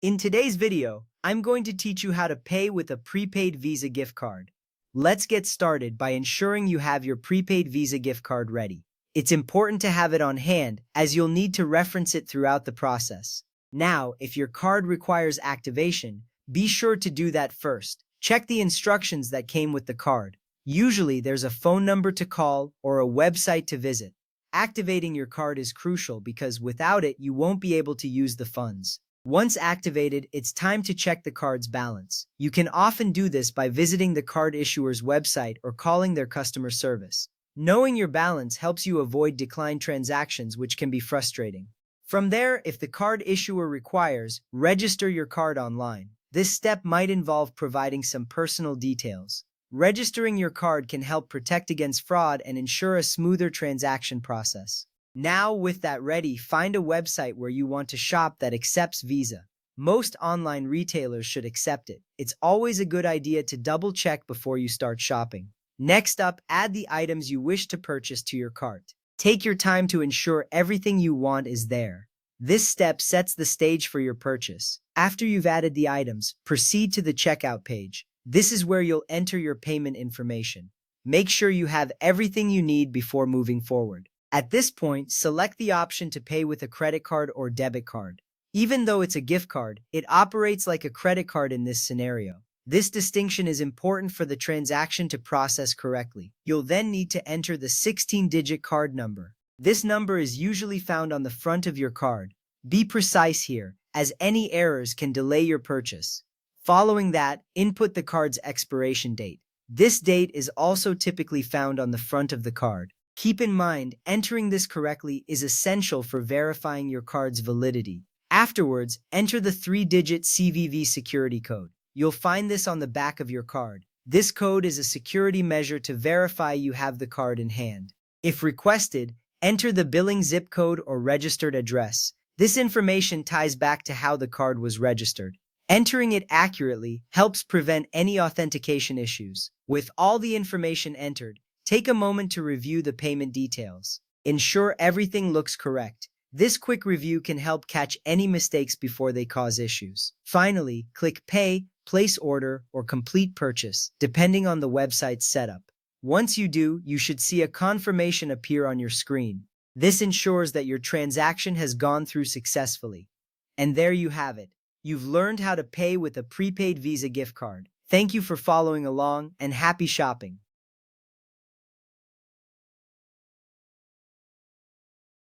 In today's video, I'm going to teach you how to pay with a prepaid Visa gift card. Let's get started by ensuring you have your prepaid Visa gift card ready. It's important to have it on hand as you'll need to reference it throughout the process. Now, if your card requires activation, be sure to do that first. Check the instructions that came with the card. Usually, there's a phone number to call or a website to visit. Activating your card is crucial because without it, you won't be able to use the funds. Once activated, it's time to check the card's balance. You can often do this by visiting the card issuer's website or calling their customer service. Knowing your balance helps you avoid declined transactions, which can be frustrating. From there, if the card issuer requires, register your card online. This step might involve providing some personal details. Registering your card can help protect against fraud and ensure a smoother transaction process. Now, with that ready, find a website where you want to shop that accepts Visa. Most online retailers should accept it. It's always a good idea to double check before you start shopping. Next up, add the items you wish to purchase to your cart. Take your time to ensure everything you want is there. This step sets the stage for your purchase. After you've added the items, proceed to the checkout page. This is where you'll enter your payment information. Make sure you have everything you need before moving forward. At this point, select the option to pay with a credit card or debit card. Even though it's a gift card, it operates like a credit card in this scenario. This distinction is important for the transaction to process correctly. You'll then need to enter the 16-digit card number. This number is usually found on the front of your card. Be precise here, as any errors can delay your purchase. Following that, input the card's expiration date. This date is also typically found on the front of the card. Keep in mind, entering this correctly is essential for verifying your card's validity. Afterwards, enter the 3-digit CVV security code. You'll find this on the back of your card. This code is a security measure to verify you have the card in hand. If requested, enter the billing zip code or registered address. This information ties back to how the card was registered. Entering it accurately helps prevent any authentication issues. With all the information entered, take a moment to review the payment details. Ensure everything looks correct. This quick review can help catch any mistakes before they cause issues. Finally, click Pay, Place Order, or Complete Purchase, depending on the website's setup. Once you do, you should see a confirmation appear on your screen. This ensures that your transaction has gone through successfully. And there you have it. You've learned how to pay with a prepaid Visa gift card. Thank you for following along, and happy shopping.